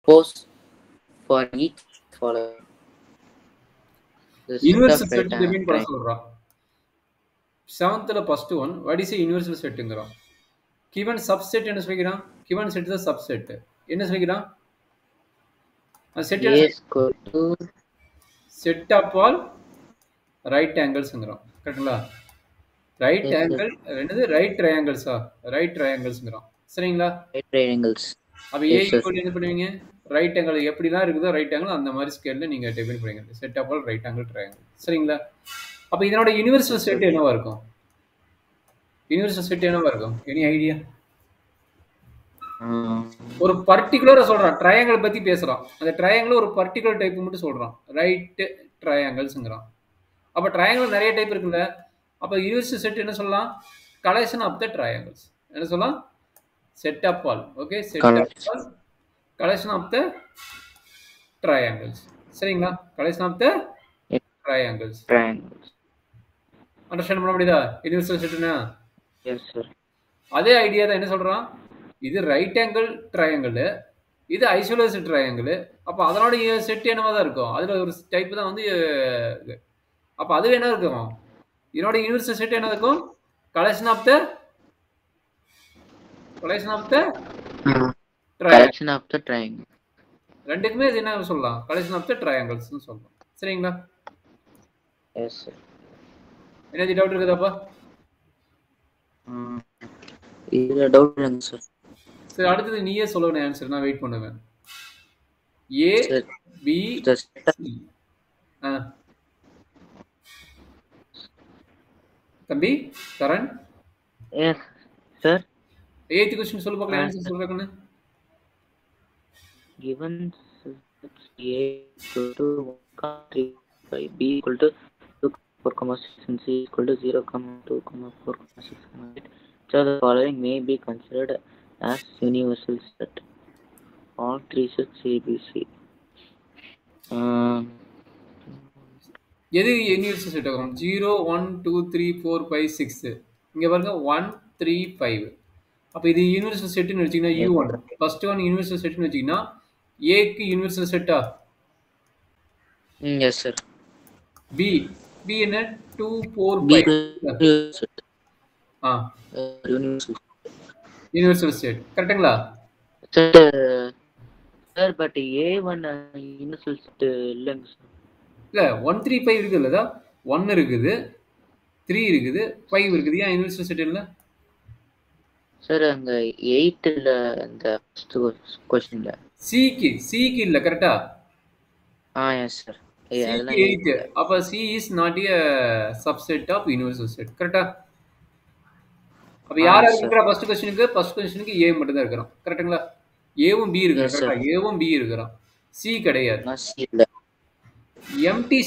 suppose for each following the set universal of set define பண்ண triangles. சொல்றான். 7th first one what is universal செட்டுங்கிறான். Given subset என்ன சொல்லிக்கிறான்? Given set தான் subset. என்ன சொல்லிக்கிறான்? Set A is equal to set of all right ஆங்கிள்ஸ்ங்கிறோம். கரெக்டுங்களா? Right yes, sir. ஆங்கிள் என்னது? ரைட் ட்ரையாங்கிள்ஸா? ரைட் ட்ரையாங்கிள்ஸ்ங்கிறோம். சரிங்களா? Right triangles. அப்போ ஏ Yes, sir. ஈக்குவல் என்ன பண்ணுவீங்க? ரைட் ஆங்கிள் எப்படிலாம் இருக்குதோ ரைட் ஆங்கிள் அந்த மாதிரி ஸ்கேலில் நீங்கள் டிஃபைன் பண்ணுவீங்க. Set of all right angle triangle. சரிங்களா? அப்போ இதனோட யூனிவர்சல் செட் என்னவா இருக்கும்? யூனிவர்சல் செட் என்னவா இருக்கும்? Any idea? ஒரு பர்டிகுலரா சொல்றான். ட்ரையாங்கிள் பத்தி பேசுறான். அந்த ட்ரையாங்கிள் ஒரு பர்டிகுலர் டைப் மட்டும் சொல்றான். ரைட் ட்ரையாங்கிள்ஸ்ங்கிறான். அப்ப ட்ரையாங்கிள் நிறைய டைப் இருக்குல்ல. அப்ப யூனிவர்சல் செட் என்ன சொல்லலாம்? Collection of the triangles. என்ன சொல்லலாம்? Set of all. Okay, set of all collection of the triangles. சரிங்களா? Collection of the triangles. Understand பண்ண முடியுதா? யூனிவர்சல் செட்னா? Yes, sir. அதே ஐடியா தான். என்ன சொல்றான்? இது ரைட் ஆங்கிள் ட்ரையாங்கிள், இது ஐசோலேஷன் ட்ரையாங்கிள். அப்போ அதனோட செட் என்னவா தான் இருக்கும். அதுல ஒரு டைப் தான் வந்து அப்போ அது என்ன இருக்கும்? இதனோட யூனிவர்சல் செட் என்ன இருக்கும்? Collection of the triangle. ரெண்டுக்குமே இது என்ன சொல்லலாம்? கலெக்ஷன் ஆஃப் த ட்ரையாங்கிள்ஸ் சொல்லலாம். சரிங்களா? Yes, sir. என்ன டவுட் இருக்குதாப்பா? இதுல டவுட் இல்லைங்க சார். சரி, அடுத்தது நீயே சொல்லணும் ஆன்சர். நான் வெயிட் பண்ணுவேன். ஏ பி சி. தம்பி Karan. Yes, sir. 8th question சொல்லு பார்க்கலாம். ஆன்சர் சொல்றேன்னு. Given A equal to 1, 3, 5, B equal to 2, 4, 6 and C equal to 0, 2, 4, 6, 8. So the following may be considered as universal set. All three sets ABC. எது universal set ஆகும்? 0, 1, 2, 3, 4, 5, 6. இங்க பாருங்க 1, 3, 5. அப்ப இது universal செட்னு வெச்சீங்கன்னா U1 ஃபர்ஸ்ட் ஒன் யூனிவர்சல் செட்னு வெச்சீங்கன்னா A க்கு யூனிவர்சல் செட்டா? Yes, sir. B என்ன? 2, 4, 5. Universal set. கரெக்ட்டுங்களா? Sir but A1 universal set இல்லைங்க சார். இல்ல 1, 3, 5 இருக்குல்லதா? 1 இருக்குது, 3 இருக்குது, 5 இருக்குது. ஏன் யூனிவர்சல் செட் இல்ல? சார் அங்க 8 இல்ல அந்த ஃபர்ஸ்ட் क्वेश्चनல. C க்கு இல்ல. கரெக்ட்டா? yes sir. அதெல்லாம் 8. அப்ப C is not a subset of universal set. கரெக்ட்டா? அப்ப யாரா இருக்குற ஃபர்ஸ்ட் क्वेश्चनக்கு A மட்டும் தான் இருக்குறான். கரெக்ட்டுங்களா? Aவும் B இருக்குறான். கரெக்ட்டா? Aவும் B இருக்குறான். C கிடையாது. C இல்ல. எம்டி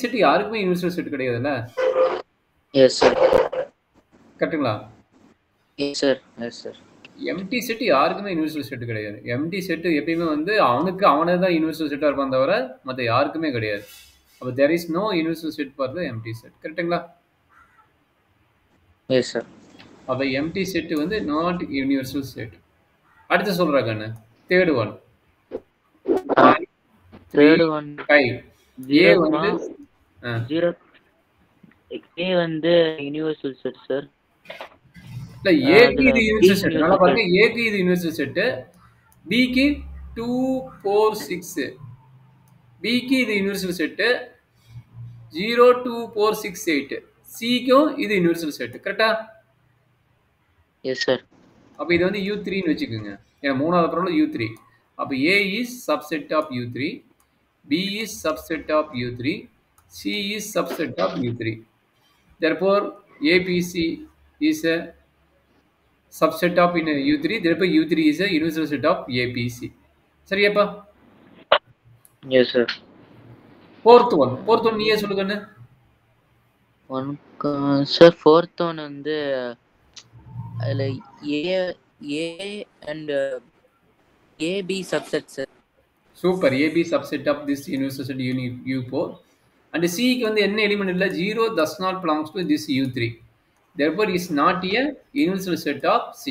செட் யாருக்குமே யூனிவர்சல் செட் கிடையாதுல்ல? Yes sir. கரெக்ட்டுங்களா? Yes sir. எம்டி செட் யாருக்குமே யூனிவர்சல் செட் கிடையாது. எம்டி செட் எப்பயுமே வந்து அவனே தான் யூனிவர்சல் செட்டா இருப்பான் தவிர மற்ற யாருக்குமே கிடையாது. அப்ப there is no universal set for the empty set. கரெக்ட்டுங்களா? Yes sir. அப்ப எம்டி செட் வந்து not universal set. அடுத்து சொல்றேன் கண்ணு. Third one 5. A வந்து 0. A வந்து யூனிவர்சல் செட் சார். இல்ல A க்கு இது யூனிவர்சல் செட். நல்லா பாருங்க. A க்கு இது யூனிவர்சல் செட். B க்கு 2, 4, 6. B க்கு இது யூனிவர்சல் செட். 0, 2, 4, 6, 8. C க்கும் இது யூனிவர்சல் செட். கரெக்ட்டா? Yes sir. அப்ப இது வந்து U3 ன்னு வெச்சுக்கோங்க. ஏன்னா மூணாவது ப்ராப்ளம் U3. அப்ப A is subset of U3, B is subset of U3, C is subset of U3. Therefore ABC is a subset of in U3. Therefore U3 is a universal set of ABC. சரியாப்பா? Yes sir. fourth one நீயே சொல்லுங்க. Sir fourth one வந்து அதுல A and AB subset sir. Super. AB subset of this universal set U4. And C க்கு வந்து என்ன element இல்ல? 0 does not belongs to this U3. Therefore is not a universal set of C.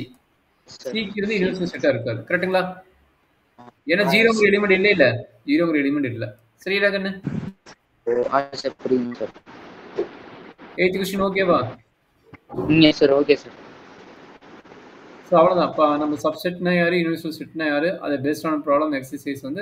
C க்கு வந்து universal set இருக்காது. கரெக்ட்டுங்களா? ஏன்னா ஜீரோங்கிற element இல்லை இல்ல ஜீரோங்கிற எலிமெண்ட் இல்லை சரிடா கண்ணு சார் புரியுங்க சார். 8th கொஸ்டின் ஓகேவா? Sir okay sir. ஸோ அவ்வளோதான். அப்போ நம்ம சப்செட்னா யாரு, யூனிவர்சல் செட்னா யாரு, அதை பேஸ்ட் ஆன ப்ராப்ளம் எக்ஸசைஸ் வந்து